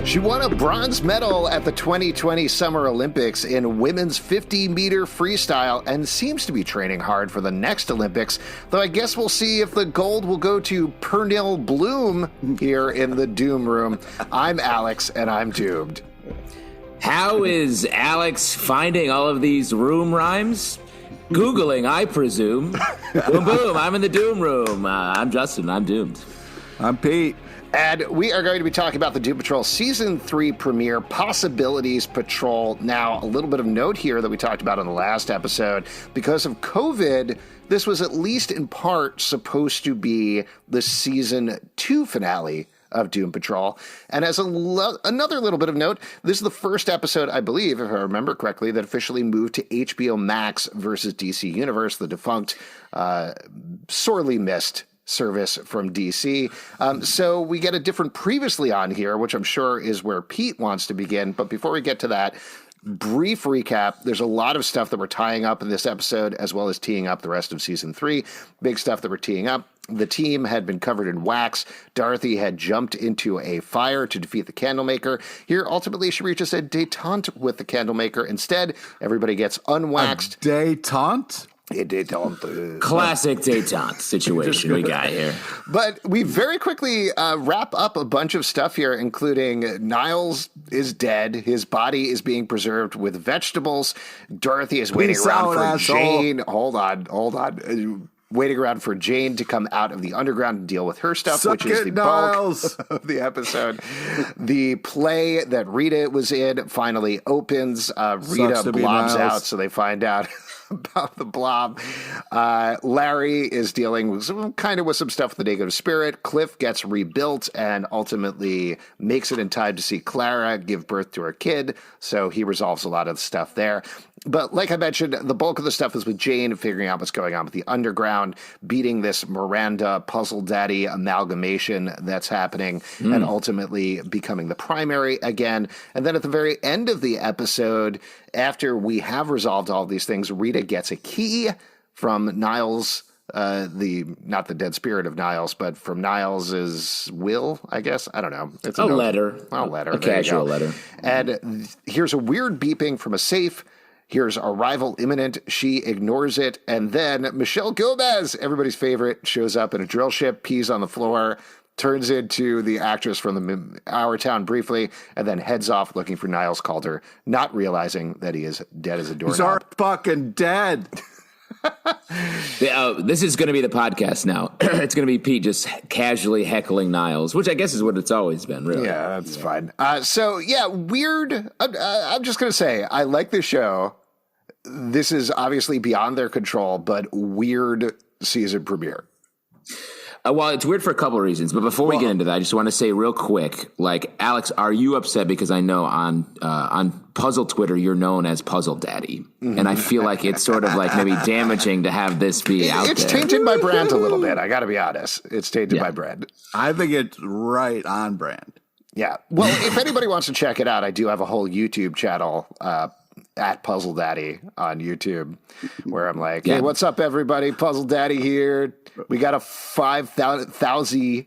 She won a bronze medal at the 2020 Summer Olympics in women's 50-meter freestyle and seems to be training hard for the next Olympics, though I guess we'll see if the gold will go to Pernil Bloom here in the Doom Room. I'm Alex, and I'm doomed. How is Alex finding all of these room rhymes? Googling, I presume. Boom, boom, I'm in the Doom Room. I'm Justin, I'm doomed. I'm Pete. And we are going to be talking about the Doom Patrol Season 3 premiere, Possibilities Patrol. Now, a little bit of note here that we talked about in the last episode. Because of COVID, this was at least in part supposed to be the Season 2 finale of Doom Patrol. And as another little bit of note, this is the first episode, I believe, if I remember correctly, that officially moved to HBO Max versus DC Universe, the defunct, sorely missed service from DC. So we get a different previously on here, which I'm sure is where Pete wants to begin. But before we get to that, brief recap. There's a lot of stuff that we're tying up in this episode, as well as teeing up the rest of Season 3. Big stuff that we're teeing up. The team had been covered in wax. Dorothy had jumped into a fire to defeat the Candlemaker. Here, ultimately, she reaches a détente with the Candlemaker. Instead, everybody gets unwaxed. A détente? Classic détente situation we got here. But we very quickly wrap up a bunch of stuff here, including Niles is dead. His body is being preserved with vegetables. Dorothy is waiting around for Jane. Hold on. Waiting around for Jane to come out of the underground and deal with her stuff, which is the bulk of the episode. The play that Rita was in finally opens. Rita blobs out, so they find out about the blob. Larry is dealing with some stuff with the negative spirit. Cliff gets rebuilt and ultimately makes it in time to see Clara give birth to her kid, so he resolves a lot of the stuff there. But like I mentioned, the bulk of the stuff is with Jane figuring out what's going on with the underground, beating this Miranda Puzzle Daddy amalgamation that's happening, and ultimately becoming the primary again. And then at the very end of the episode, after we have resolved all of these things, Rita gets a key from Niles, not the dead spirit of Niles, but from Niles's will, I guess. I don't know. It's a letter. A casual letter. And here's a weird beeping from a safe. Here's arrival imminent. She ignores it. And then Michelle Gomez, everybody's favorite, shows up in a drill ship, pees on the floor, turns into the actress from Our Town briefly, and then heads off looking for Niles Calder, not realizing that he is dead as a doorknob. He's already fucking dead. This is going to be the podcast now. It's going to be Pete just casually heckling Niles, which I guess is what it's always been, really. Yeah, that's fine. Weird. I'm just going to say, I like this show. This is obviously beyond their control, but weird season premiere. Well, it's weird for a couple of reasons, but before we get into that, I just want to say real quick, Alex, are you upset because I know on Puzzle Twitter you're known as Puzzle Daddy, and I feel like it's sort of maybe damaging to have this be out there. It's tainted my brand a little bit. I got to be honest. It's tainted my brand. I think it's right on brand. Yeah. Well, if anybody wants to check it out, I do have a whole YouTube channel at Puzzle Daddy on YouTube, where I'm like, hey, what's up, everybody? Puzzle Daddy here. We got a 5,000 to do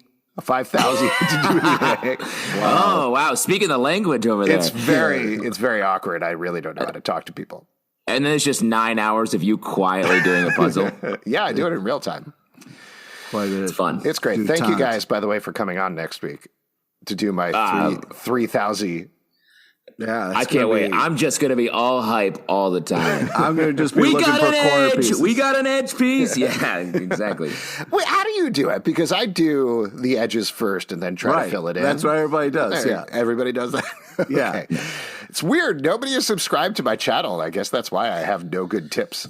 today. Wow. Oh, wow. Speaking the language over there. It's very awkward. I really don't know how to talk to people. And then it's just 9 hours of you quietly doing a puzzle. Yeah, I do it in real time. It's fun. It's great. Thank you guys, by the way, for coming on next week to do my 3,000. Yeah, I can't wait. I'm just going to be all hype all the time. I'm going to just be looking for corner pieces. We got an edge piece. Yeah, exactly. Wait, how do you do it? Because I do the edges first and then try to fill it in. That's what everybody does. Yeah, everybody does that. Yeah, okay. It's weird. Nobody is subscribed to my channel. I guess that's why I have no good tips.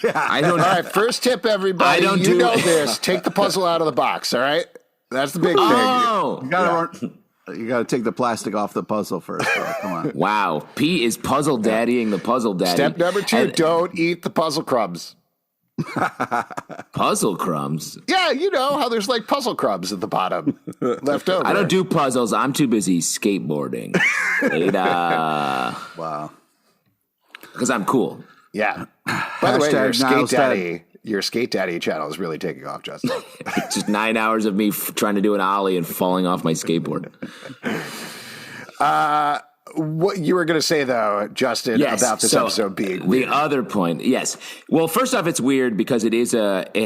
Yeah, I don't. All right, first tip, everybody. You know this. Take the puzzle out of the box. All right, that's the big thing. You got to take the plastic off the puzzle first. Bro. Come on. Wow. Pete is puzzle daddying the puzzle daddy. Step number 2, don't eat the puzzle crumbs. Puzzle crumbs? Yeah, you know how there's puzzle crumbs at the bottom left over. I don't do puzzles. I'm too busy skateboarding. Wow. Because I'm cool. Yeah. By the way, your skate daddy channel is really taking off, Justin. It's just 9 hours of me trying to do an ollie and falling off my skateboard. What you were going to say, though, Justin, about this episode being weird. The other point, yes. Well, first off, it's weird because it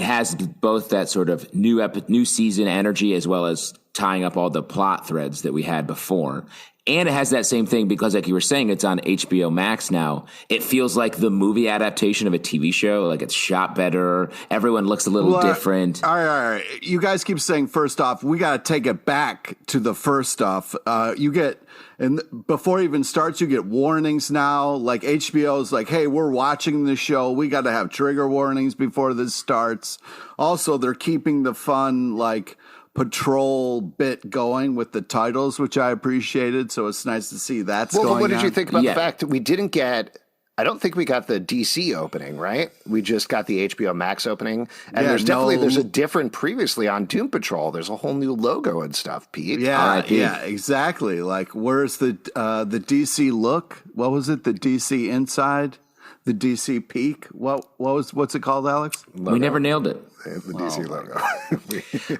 has both that sort of new season energy as well as tying up all the plot threads that we had before. And it has that same thing because, like you were saying, it's on HBO Max now. It feels like the movie adaptation of a TV show. Like it's shot better. Everyone looks a little different. All right. You guys keep saying first off. We got to take it back to the first off. And before it even starts, you get warnings now. Like HBO's like, hey, we're watching the show. We got to have trigger warnings before this starts. Also, they're keeping the fun, like, patrol bit going with the titles, which I appreciated. So it's nice to see that's going on. What did you think about the fact that we didn't get... I don't think we got the DC opening, right? We just got the HBO Max opening. And there's a different previously on Doom Patrol. There's a whole new logo and stuff, Pete. Yeah, exactly. Like, where's the DC look? What was it? The DC inside? The DC peak? What's it called, Alex? Logo. We never nailed it. The DC logo.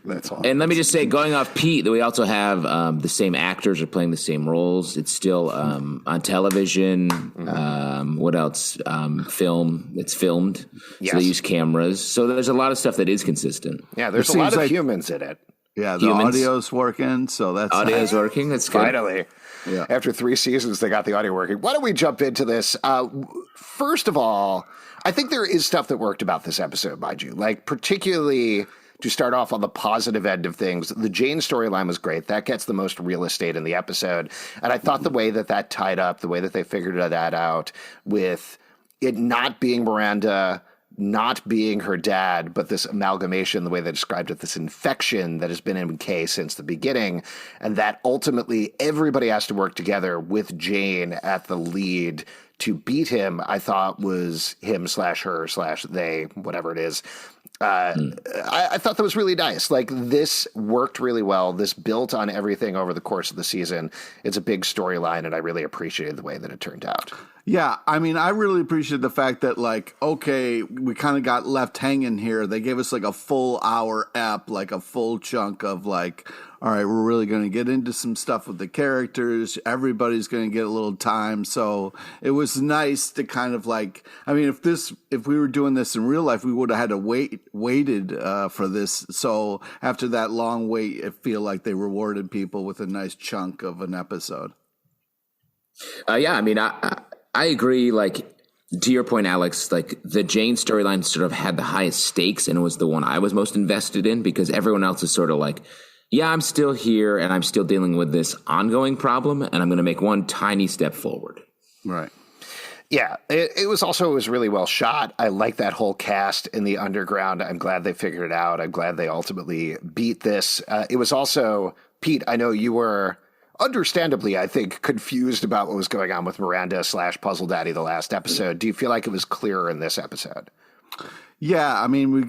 That's all. And let me just say, going off Pete, that we also have the same actors are playing the same roles. It's still on television. What else? Film. It's filmed. Yes. So they use cameras. So there's a lot of stuff that is consistent. Yeah, there's a lot of humans in it. Yeah, the audio's working. So that's audio's working. That's good. Finally. Yeah. After 3 seasons, they got the audio working. Why don't we jump into this? First of all, I think there is stuff that worked about this episode, mind you. Like, particularly to start off on the positive end of things, the Jane storyline was great. That gets the most real estate in the episode. And I thought the way that tied up, the way that they figured that out with it not being Miranda, not being her dad, but this amalgamation, the way they described it, this infection that has been in Kay since the beginning, and that ultimately everybody has to work together with Jane at the lead to beat him, I thought was him/her/they, whatever it is. I thought that was really nice. Like, this worked really well. This built on everything over the course of the season. It's a big storyline, and I really appreciated the way that it turned out. Yeah, I mean, I really appreciate the fact that, like, okay, we kind of got left hanging here. They gave us, like, a full hour ep, like a full chunk of, like, all right, we're really going to get into some stuff with the characters. Everybody's going to get a little time. So it was nice to kind of, like, I mean, if we were doing this in real life, we would have had to waited for this. So after that long wait, it feel like they rewarded people with a nice chunk of an episode. Yeah, I mean, I agree. Like, to your point, Alex, like the Jane storyline sort of had the highest stakes, and it was the one I was most invested in because everyone else is sort of like, yeah, I'm still here and I'm still dealing with this ongoing problem, and I'm going to make one tiny step forward. Right. Yeah, it was really well shot. I like that whole cast in the underground. I'm glad they figured it out. I'm glad they ultimately beat this. It was also, Pete, I know you were understandably, I think, confused about what was going on with Miranda /Puzzle Daddy the last episode. Do you feel like it was clearer in this episode? Yeah, I mean,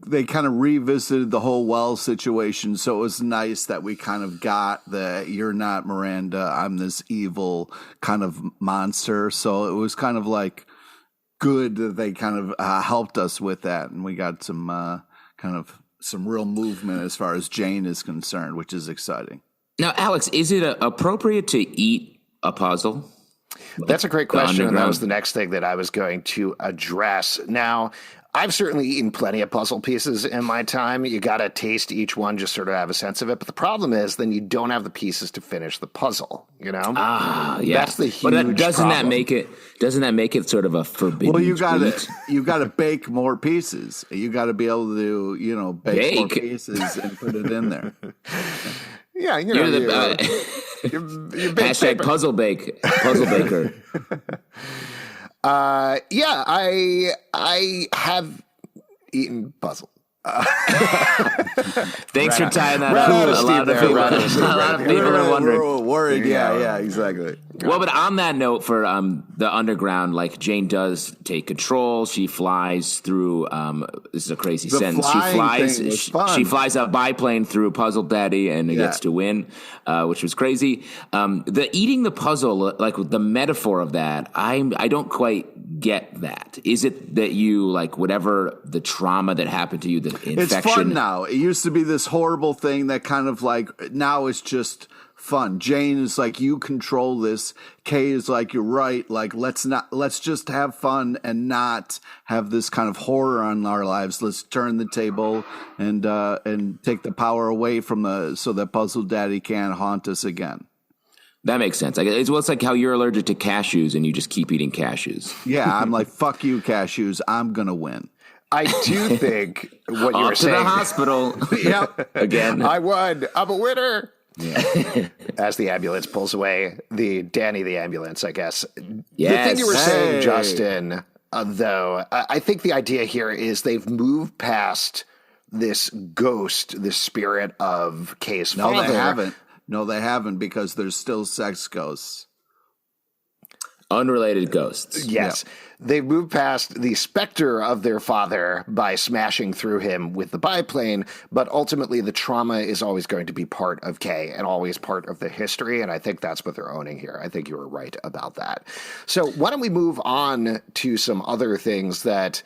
they kind of revisited the whole Wells situation, so it was nice that we kind of got the, you're not Miranda, I'm this evil kind of monster, so it was kind of like good that they kind of helped us with that, and we got some some real movement as far as Jane is concerned, which is exciting. Now, Alex, is it appropriate to eat a puzzle? That's a great question, and that was the next thing that I was going to address. Now, I've certainly eaten plenty of puzzle pieces in my time. You got to taste each one, just sort of have a sense of it. But the problem is then you don't have the pieces to finish the puzzle, you know? Ah, yeah. That's the huge problem. Doesn't that make it sort of a forbidden Well, you got to bake more pieces. You got to be able to, bake more pieces and put it in there. Yeah, you're hashtag paper. Puzzle baker. Yeah, I have eaten puzzle. Thanks for tying that up. A lot of people are wondering. We're worried. Yeah, exactly. Well, but on that note, for the underground, like Jane does take control. She flies through. This is a crazy sentence. She flies a biplane through Puzzle Daddy and gets to win, which was crazy. The eating the puzzle, like the metaphor of that, I don't quite get that. Is it that you like whatever the trauma that happened to you, the infection? It's fun now. It used to be this horrible thing that kind of like now it's just fun. Jane is like, you control this. Kay is like, you're right. Like, let's just have fun and not have this kind of horror on our lives. Let's turn the table and take the power away from so that Puzzle Daddy can't haunt us again. That makes sense. It's like how you're allergic to cashews and you just keep eating cashews. Yeah, I'm like, fuck you, cashews. I'm going to win. I do think what you were saying. To the hospital. Yep. Again. I won. I'm a winner. Yeah. As the ambulance pulls away, Danny the ambulance, I guess. Yes. The thing you were saying, Justin, though, I think the idea here is they've moved past this ghost, this spirit of Kay's father. No, they haven't. No, they haven't, because there's still sex ghosts. Unrelated ghosts. Yes. Yep. They moved past the specter of their father by smashing through him with the biplane, but ultimately the trauma is always going to be part of Kay and always part of the history, and I think that's what they're owning here. I think you were right about that. So why don't we move on to some other things that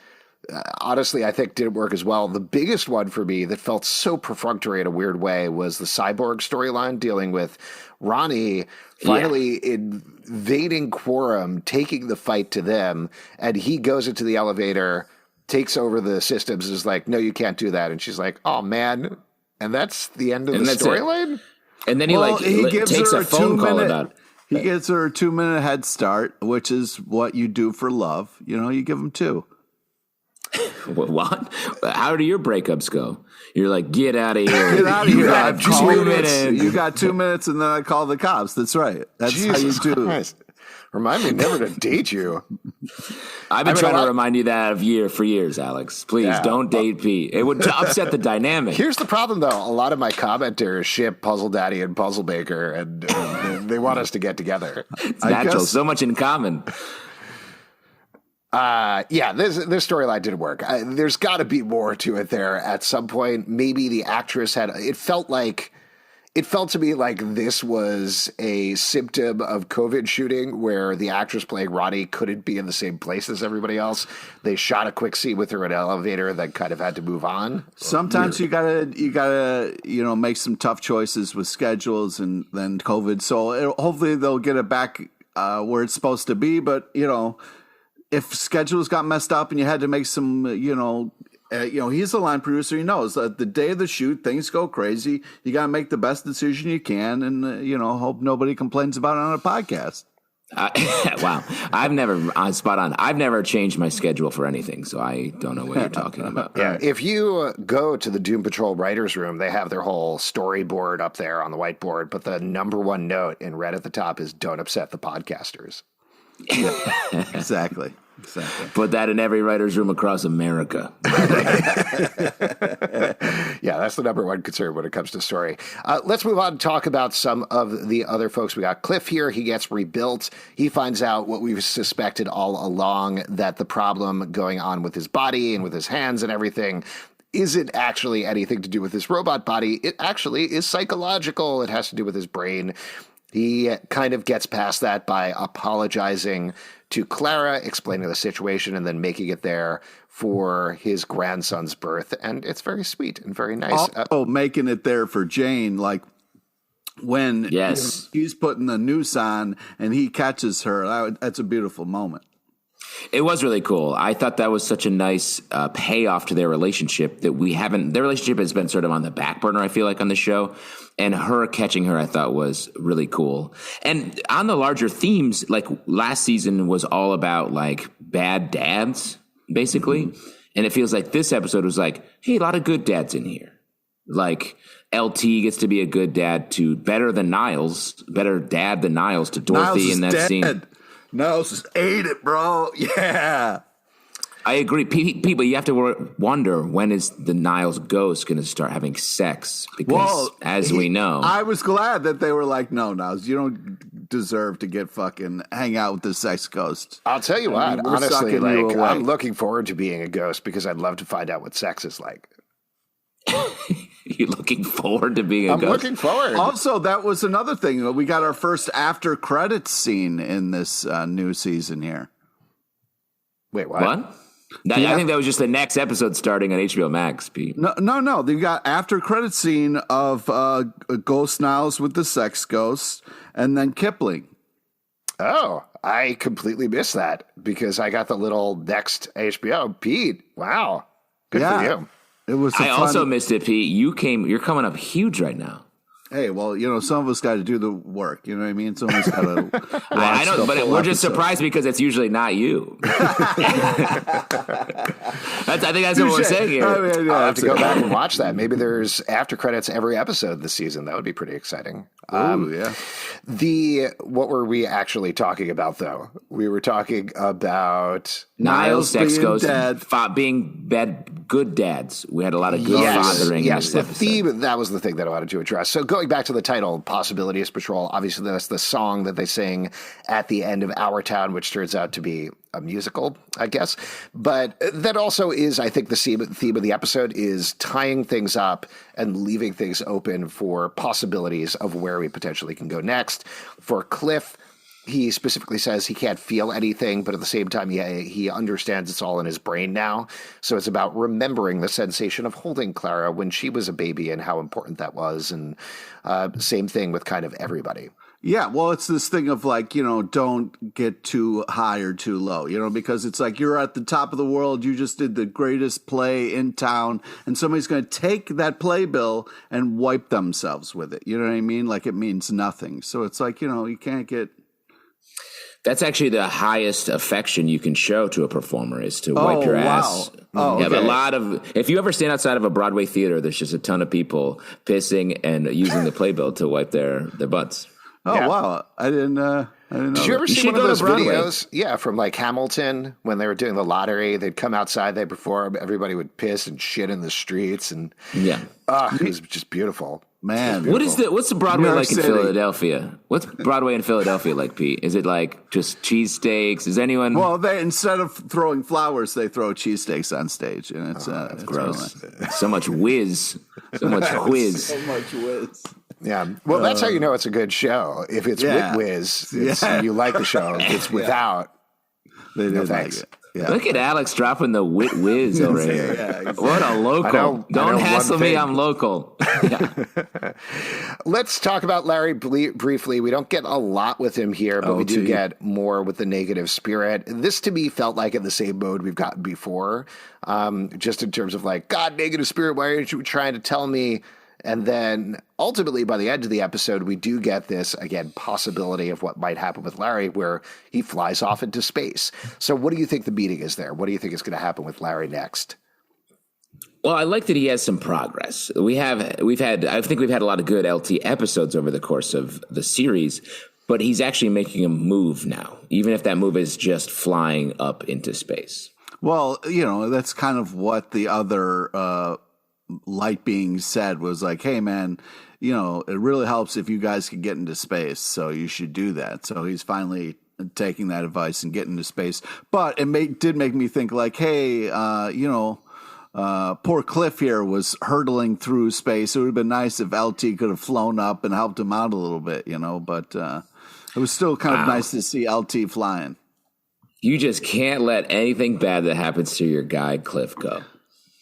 honestly I think didn't work as well. The biggest one for me that felt so perfunctory in a weird way was the cyborg storyline dealing with Ronnie finally invading Quorum, taking the fight to them, and he goes into the elevator, takes over the systems, is like, no, you can't do that. And she's like, oh, man. And that's the end of the storyline? And then he takes a phone call about it. He gives her a 2-minute head start, which is what you do for love. You know, you give them 2. What? How do your breakups go? You're like, get out of here. Get out of here. You got 2 minutes. You got 2 minutes, and then I call the cops. That's right. That's Jesus how you do. Christ. Remind me never to date you. I've been trying to remind you that for years, Alex. Please don't date Pete. It would upset the dynamic. Here's the problem, though. A lot of my commenters ship Puzzle Daddy and Puzzle Maker, and they want us to get together. It's natural. So much in common. This storyline didn't work. There's got to be more to it there at some point. Maybe the actress it felt to me like this was a symptom of COVID shooting where the actress playing Ronnie couldn't be in the same place as everybody else. They shot a quick scene with her in an elevator, then kind of had to move on. Sometimes you gotta make some tough choices with schedules and then COVID. So hopefully they'll get it back where it's supposed to be. But if schedules got messed up and you had to make some, he's a line producer. He knows that the day of the shoot, things go crazy. You got to make the best decision you can and, hope nobody complains about it on a podcast. Wow. Spot on. I've never changed my schedule for anything, so I don't know what you're talking about. Yeah. If you go to the Doom Patrol writer's room, they have their whole storyboard up there on the whiteboard, but the number one note in red at the top is don't upset the podcasters. Exactly. Put that in every writer's room across America. Yeah, that's the number one concern when it comes to story. Let's move on and talk about some of the other folks. We got Cliff here. He gets rebuilt. He finds out what we've suspected all along, that the problem going on with his body and with his hands and everything isn't actually anything to do with his robot body. It actually is psychological. It has to do with his brain. He kind of gets past that by apologizing to Clara, explaining the situation, and then making it there for his grandson's birth. And it's very sweet and very nice. Making it there for Jane, like when he's putting the noose on and he catches her. That's a beautiful moment. It was really cool. I thought that was such a nice payoff to their relationship that their relationship has been sort of on the back burner, I feel like, on the show. And her catching her, I thought, was really cool. And on the larger themes, like last season was all about like bad dads, basically. Mm-hmm. And it feels like this episode was like, hey, a lot of good dads in here. Like LT gets to be a good dad to better dad than Niles to Dorothy in that scene. Niles just ate it, bro. Yeah. I agree. People, you have to wonder, when is the Niles ghost going to start having sex? Because, we know. I was glad that they were like, no, Niles, you don't deserve to get hang out with the sex ghost. I'll tell you what, honestly, I'm looking forward to being a ghost because I'd love to find out what sex is like. You're looking forward to being a ghost? I'm looking forward. Also, that was another thing. We got our first after credits scene in this new season here. Wait, what? I think that was just the next episode starting on HBO Max, Pete. No. They got after credit scene of Ghost Niles with the sex ghost, and then Kipling. Oh, I completely missed that because I got the little next HBO. Pete, wow. Good for you. It was. I also missed it, Pete. You're coming up huge right now. Hey, well, some of us got to do the work. You know what I mean? Some of us got to. I know, but we're just surprised because it's usually not you. I think that's what we're saying here. I'll have to go back and watch that. Maybe there's after credits every episode this season. That would be pretty exciting. Yeah. What were we actually talking about, though? We were talking about Niles, sex ghost, being good dads. We had a lot of good fathering in this the episode. theme, that was the thing that I wanted to address. So going back to the title, Possibilities Patrol, obviously that's the song that they sing at the end of Our Town, which turns out to be a musical, I guess. But that also is, I think, the theme of the episode is tying things up and leaving things open for possibilities of where we potentially can go next. For Cliff, he specifically says he can't feel anything, but at the same time, he understands it's all in his brain now. So it's about remembering the sensation of holding Clara when she was a baby and how important that was. And same thing with kind of everybody. Yeah, well, it's this thing of like, don't get too high or too low, because it's like you're at the top of the world. You just did the greatest play in town, and somebody's going to take that playbill and wipe themselves with it. You know what I mean? Like it means nothing. So it's like, you can't get. That's actually the highest affection you can show to a performer is to wipe your ass. Oh, yeah, okay. but if you ever stand outside of a Broadway theater, there's just a ton of people pissing and using the playbill to wipe their butts. Oh, yeah. Wow. I didn't know. Did you ever see one of those videos? Yeah, from like Hamilton when they were doing the lottery. They'd come outside, they'd perform, everybody would piss and shit in the streets. And it was just beautiful. Man, what's the Broadway like in Philadelphia? What's Broadway in Philadelphia like, Pete? Is it like just cheesesteaks? Is anyone? Well, they instead of throwing flowers, they throw cheesesteaks on stage, and it's gross. So much whiz, so much whiz, so much whiz. Yeah, well, that's how you know it's a good show. If it's with whiz, you like the show. If it's without, they did like it. Yeah. Look at Alex dropping the wit whiz over here. Exactly. What a local. Don't hassle me, I'm local. Let's talk about Larry briefly. We don't get a lot with him here, but we do get more with the negative spirit. This to me felt like in the same mode we've gotten before, just in terms of like, God, negative spirit, why aren't you trying to tell me? And then ultimately, by the end of the episode, we do get this, again, possibility of what might happen with Larry, where he flies off into space. So what do you think the meeting is there? What do you think is going to happen with Larry next? Well, I like that he has some progress. I think we've had a lot of good LT episodes over the course of the series, but he's actually making a move now, even if that move is just flying up into space. Well, that's kind of what the other light being said was like, hey man, it really helps if you guys can get into space, so you should do that. So he's finally taking that advice and getting into space. But it did make me think like, hey, poor Cliff here was hurtling through space. It would have been nice if LT could have flown up and helped him out a little bit, but it was still kind of nice to see LT flying. You just can't let anything bad that happens to your guy Cliff go.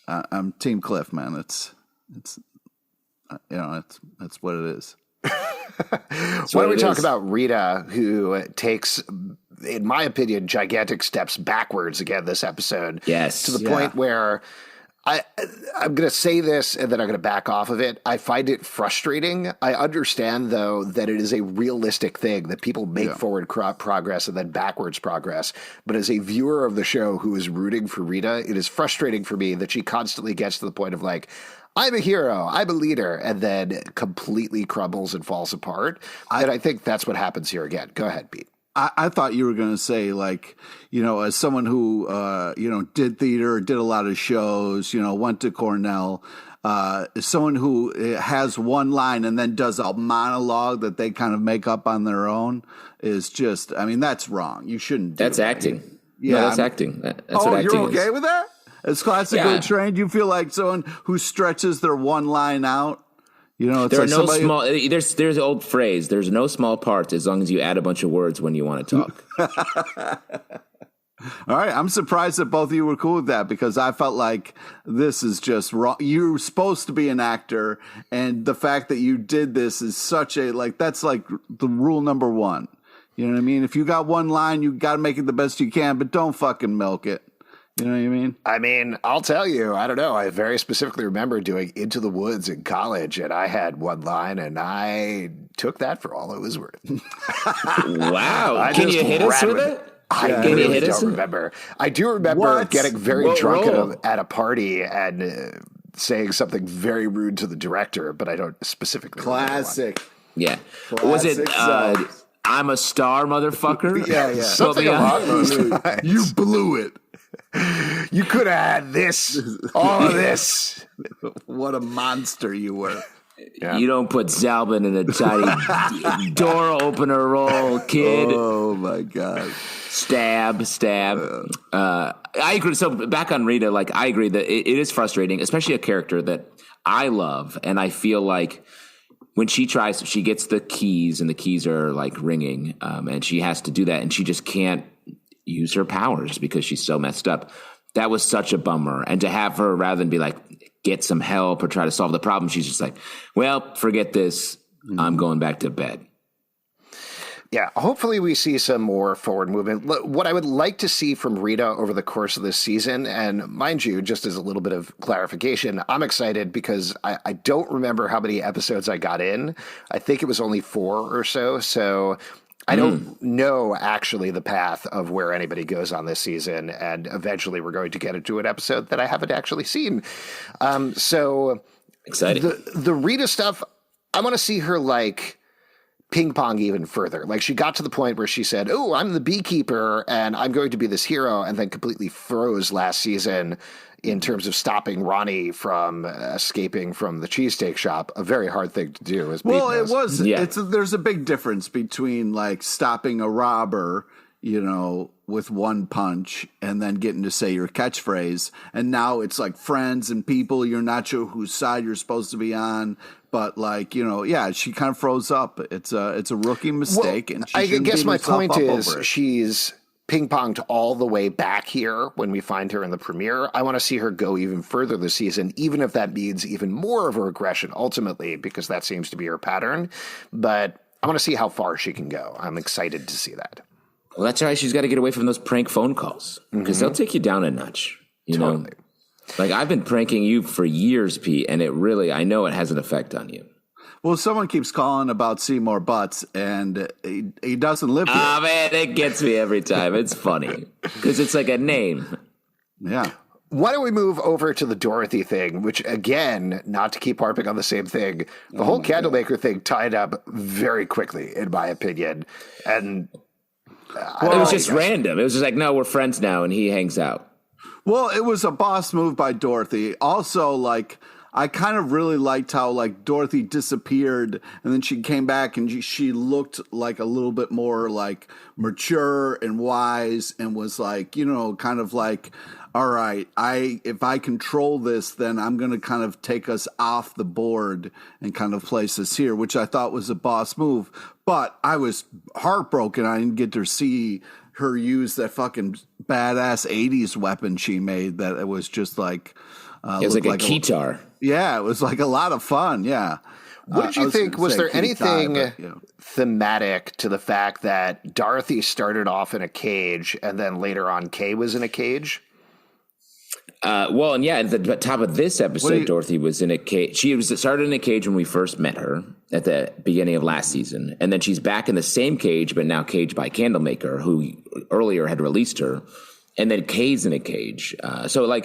I'm Team Cliff, man. It's that's what it is. Why don't we talk about Rita, who takes, in my opinion, gigantic steps backwards again this episode. Yes, to the point where I'm going to say this and then I'm going to back off of it. I find it frustrating. I understand, though, that it is a realistic thing that people make forward progress and then backwards progress. But as a viewer of the show who is rooting for Rita, it is frustrating for me that she constantly gets to the point of like, I'm a hero, I'm a leader, and then completely crumbles and falls apart. And I think that's what happens here again. Go ahead, Pete. I thought you were going to say, like, as someone who, did theater, did a lot of shows, went to Cornell, someone who has one line and then does a monologue that they kind of make up on their own is just, that's wrong. You shouldn't do That's that. acting. Yeah, that's acting. That's what acting you're okay is. with that? As classically trained, you feel like someone who stretches their one line out? It's there like are no small. There's an old phrase. There's no small parts as long as you add a bunch of words when you want to talk. All right, I'm surprised that both of you were cool with that because I felt like this is just wrong. You're supposed to be an actor, and the fact that you did this is such a that's like the rule number one. You know what I mean? If you got one line, you got to make it the best you can, but don't fucking milk it. You know what I mean? I mean, I'll tell you, I don't know. I very specifically remember doing Into the Woods in college, and I had one line, and I took that for all it was worth. Wow. Can you hit us with it? I really don't remember. I do remember getting very drunk at a party and saying something very rude to the director, but I don't specifically Classic. Yeah. Classic was it I'm a star, motherfucker? Yeah. Something along those lines. You blew it. You could have had this, all of this. What a monster you were. Yeah. You don't put Zalbin in a tiny door opener role, kid. Oh, my God. Stab. I agree. So back on Rita, I agree that it is frustrating, especially a character that I love. And I feel like when she gets the keys and the keys are ringing and she has to do that and she just can't use her powers because she's so messed up. That was such a bummer. And to have her, rather than be get some help or try to solve the problem, she's just well, forget this. I'm going back to bed. Yeah, hopefully we see some more forward movement. What I would like to see from Rita over the course of this season, and mind you, just as a little bit of clarification, I'm excited because I don't remember how many episodes I got in. I think it was only 4 or so. So I don't know actually the path of where anybody goes on this season. And eventually we're going to get into an episode that I haven't actually seen. So exciting. The Rita stuff, I want to see her ping pong even further. She got to the point where she said, "Oh, I'm the beekeeper and I'm going to be this hero," and then completely froze last season in terms of stopping Ronnie from escaping from the cheesesteak shop. A very hard thing to do. As well, it was. Yeah. There's a big difference between stopping a robber, with one punch and then getting to say your catchphrase. And now it's friends and people. You're not sure whose side you're supposed to be on. But she kind of froze up. It's a rookie mistake. Well, and she I guess my point is she's ping-ponged all the way back here when we find her in the premiere. I want to see her go even further this season, even if that means even more of her aggression ultimately, because that seems to be her pattern. But I want to see how far she can go. I'm excited to see that. Well, that's right. She's got to get away from those prank phone calls because they'll take you down a notch. You know, I've been pranking you for years, Pete, and I know it has an effect on you. Well, someone keeps calling about Seymour Butts, and he doesn't live here. Oh, man, it gets me every time. It's funny because it's like a name. Yeah. Why don't we move over to the Dorothy thing, which, again, not to keep harping on the same thing, the whole Candlemaker thing tied up very quickly, in my opinion. And it was just random. It was just no, we're friends now, and he hangs out. Well, it was a boss move by Dorothy. Also, I kind of really liked how Dorothy disappeared and then she came back and she looked a little bit more mature and wise and was kind of all right, if I control this, then I'm going to kind of take us off the board and kind of place us here, which I thought was a boss move. But I was heartbroken. I didn't get to see her use that fucking badass 80s weapon she made that it was just it was like a keytar. Yeah, it was a lot of fun. Yeah. What did you think? Was there anything thematic to the fact that Dorothy started off in a cage and then later on Kay was in a cage? Well, and at the top of this episode, Dorothy was in a cage. She started in a cage when we first met her at the beginning of last season. And then she's back in the same cage, but now caged by Candlemaker, who earlier had released her. And then Kay's in a cage. So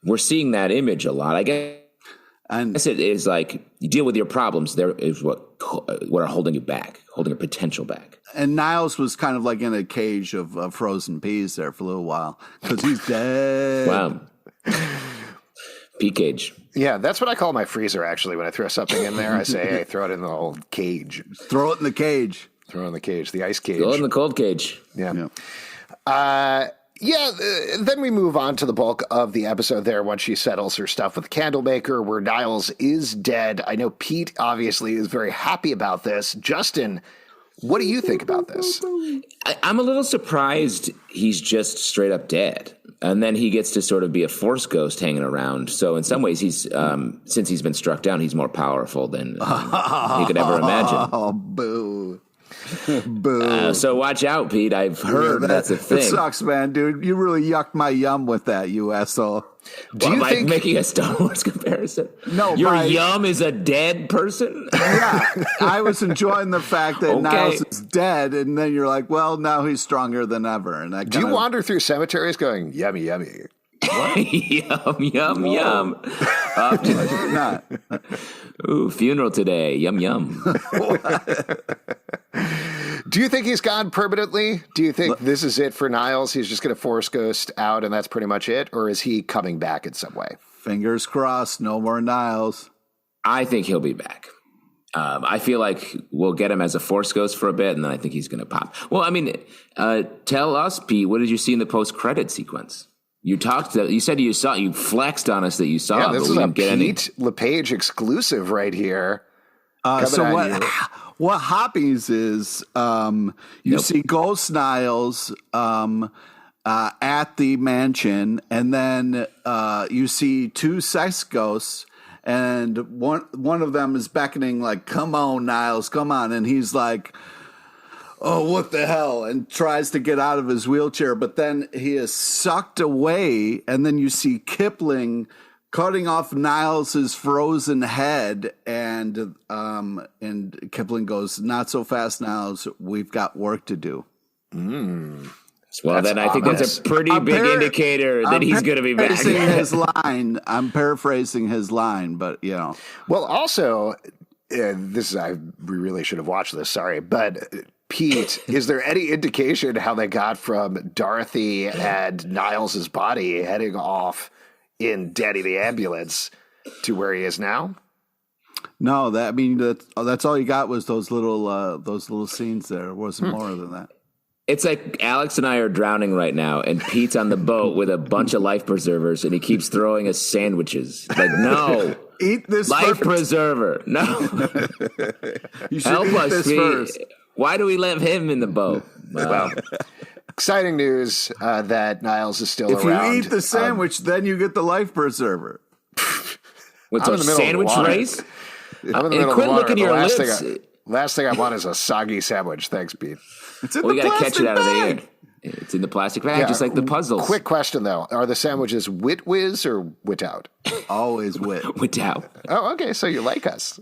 we're seeing that image a lot. I guess it is you deal with your problems. There is what are holding you back, holding your potential back. And Niles was kind of in a cage of frozen peas there for a little while because he's dead. Wow. Pea cage. Yeah, that's what I call my freezer, actually. When I throw something in there, I say, hey, throw it in the old cage. Throw it in the cage. Throw it in the cage, the ice cage. Go in the cold cage. Yeah. Then we move on to the bulk of the episode there once she settles her stuff with Candlemaker, where Niles is dead. I know Pete obviously is very happy about this. Justin, What do you think about this? I'm a little surprised he's just straight up dead. And then he gets to sort of be a force ghost hanging around. So in some ways, he's since he's been struck down, he's more powerful than he could ever imagine. Oh, boo. Boo. So watch out, Pete. I've heard that's a thing. It sucks, man, dude. You really yucked my yum with that, you asshole. Do you think making a Star Wars comparison? No, your yum is a dead person. Yeah, I was enjoying the fact that Niles is dead, and then you're like, well, now he's stronger than ever. And do you wander through cemeteries going yummy, yummy? What? Yum, yum, yum. Not. Ooh, funeral today. Yum, yum. Do you think he's gone permanently? Do you think this is it for Niles? He's just going to force ghost out and that's pretty much it? Or is he coming back in some way? Fingers crossed, no more Niles. I think he'll be back. I feel like we'll get him as a force ghost for a bit, and then I think he's going to pop. Well, I mean, tell us, Pete, what did you see in the post-credit sequence? You said you saw, you flexed on us that you saw, this but is we a didn't get any. Pete LePage exclusive right here. So what happens is you see Ghost Niles at the mansion, and then you see two sex ghosts, and one of them is beckoning like, "Come on, Niles, come on," and he's like, "Oh, what the hell?" and tries to get out of his wheelchair, but then he is sucked away, and then you see Kipling cutting off Niles's frozen head, and Kipling goes, "Not so fast, Niles. We've got work to do." Well, then I think that's a pretty big indicator that he's going to be back. His line. I'm paraphrasing his line, but you know. Well, also, we really should have watched this. Sorry, but Pete, is there any indication how they got from Dorothy and Niles's body heading off in Daddy the Ambulance to where he is now? No, that's all you got was those little scenes there. It wasn't more than that. It's like Alex and I are drowning right now, and Pete's on the boat with a bunch of life preservers, and he keeps throwing us sandwiches. Like, no. Eat this life first. Preserver. No. You should help eat us, this Pete. first. Why do we leave him in the boat? Well, exciting news that Niles is still if around. If you eat the sandwich, then you get the life preserver. What's a sandwich race? I'm in the middle quit of the water. looking at your lips. Last thing I want is a soggy sandwich. Thanks, Pete. It's in we got to catch it out of the air. bag. It's in the plastic bag, just like the puzzles. Quick question, though. Are the sandwiches wit whiz or wit out? Always wit. Wit out. Oh, okay. So you like us.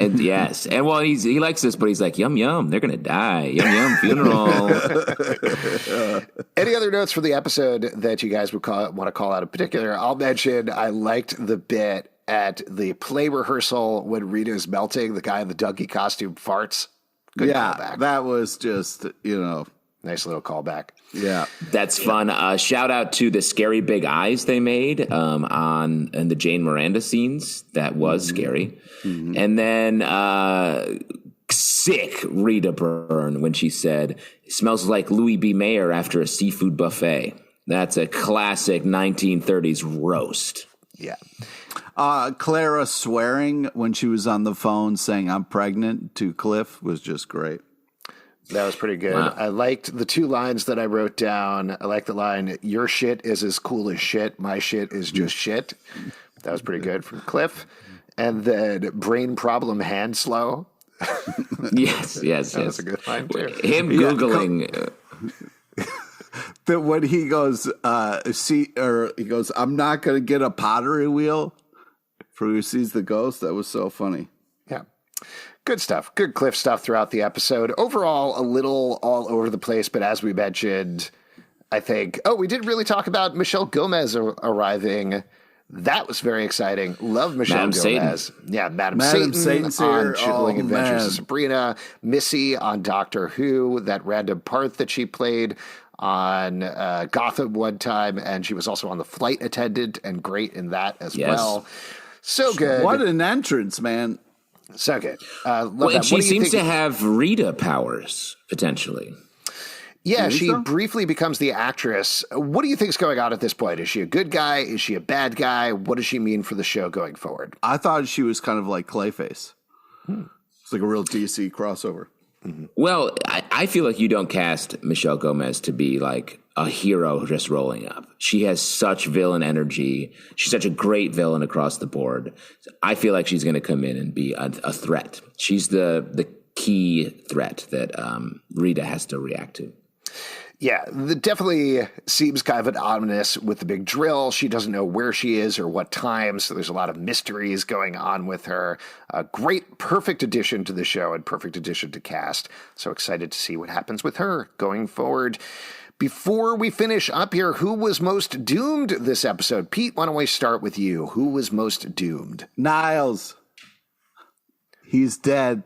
And yes. And well, he likes this, but he's like, yum, yum. They're going to die. Yum, yum, funeral. Any other notes for the episode that you guys would want to call out in particular? I'll mention I liked the bit at the play rehearsal when Rita is melting. The guy in the donkey costume farts. Good callback. That was just, nice little callback. Yeah. That's fun. Shout out to the scary big eyes they made in the Jane Miranda scenes. That was scary. Mm-hmm. And then sick Rita burn when she said, "It smells like Louis B. Mayer after a seafood buffet." That's a classic 1930s roast. Yeah. Clara swearing when she was on the phone saying "I'm pregnant" to Cliff was just great. That was pretty good. Wow. I liked the two lines that I wrote down. I like the line, "Your shit is as cool as shit. My shit is just shit." That was pretty good from Cliff. And then brain problem hand slow. Yes. That was a good line too. Him Googling. That when he goes, he goes, "I'm not going to get a pottery wheel." For who sees the ghost, that was so funny. Yeah. Good stuff. Good Cliff stuff throughout the episode. Overall, a little all over the place, but as we mentioned, I think, we didn't really talk about Michelle Gomez arriving. That was very exciting. Love Michelle Gomez. Satan. Yeah, Madam Satan's on Chilling Adventures of Sabrina. Missy on Doctor Who, that random part that she played on Gotham one time, and she was also on The Flight Attendant and great in that as well. So good. What an entrance, man. So good. And she seems to have Rita powers, potentially. Yeah, she briefly becomes the actress. What do you think is going on at this point? Is she a good guy? Is she a bad guy? What does she mean for the show going forward? I thought she was kind of like Clayface. It's like a real DC crossover. Well, I feel like you don't cast Michelle Gomez to be like a hero just rolling up. She has such villain energy. She's such a great villain across the board. I feel like she's going to come in and be a threat. She's the key threat that Rita has to react to. Yeah, that definitely seems kind of an ominous with the big drill. She doesn't know where she is or what time, so there's a lot of mysteries going on with her. A great, perfect addition to the show and perfect addition to cast. So excited to see what happens with her going forward. Before we finish up here, who was most doomed this episode? Pete, why don't we start with you? Who was most doomed? Niles. He's dead.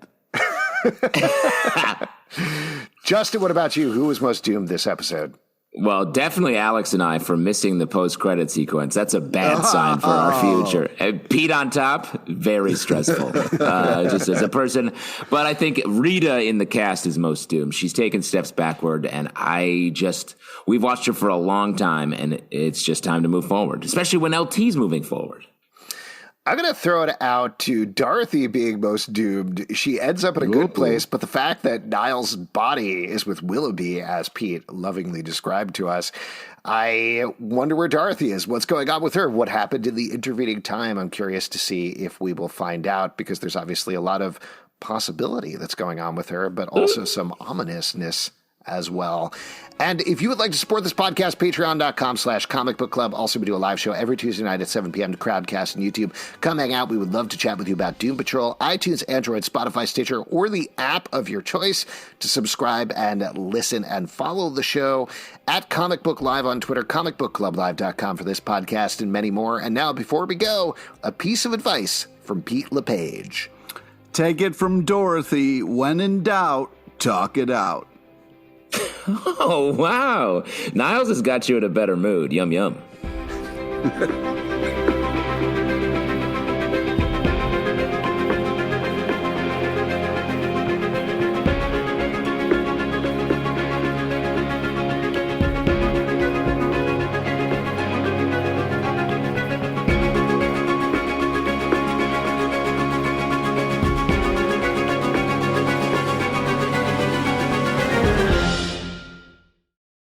Justin, what about you? Who was most doomed this episode? Well, definitely Alex and I for missing the post-credit sequence. That's a bad sign for our future. And Pete on top, very stressful, just as a person. But I think Rita in the cast is most doomed. She's taken steps backward, and we've watched her for a long time, and it's just time to move forward, especially when LT's moving forward. I'm going to throw it out to Dorothy being most doomed. She ends up in a good place, but the fact that Niles' body is with Willoughby, as Pete lovingly described to us, I wonder where Dorothy is. What's going on with her? What happened in the intervening time? I'm curious to see if we will find out, because there's obviously a lot of possibility that's going on with her, but also some ominousness as well. And if you would like to support this podcast, patreon.com/Comic Book Club. Also, we do a live show every Tuesday night at 7 p.m. to Crowdcast and YouTube. Come hang out. We would love to chat with you about Doom Patrol, iTunes, Android, Spotify, Stitcher, or the app of your choice to subscribe and listen and follow the show at Comic Book Live on Twitter, comicbookclublive.com for this podcast and many more. And now, before we go, a piece of advice from Pete LePage. Take it from Dorothy. When in doubt, talk it out. Oh, wow. Niles has got you in a better mood. Yum, yum.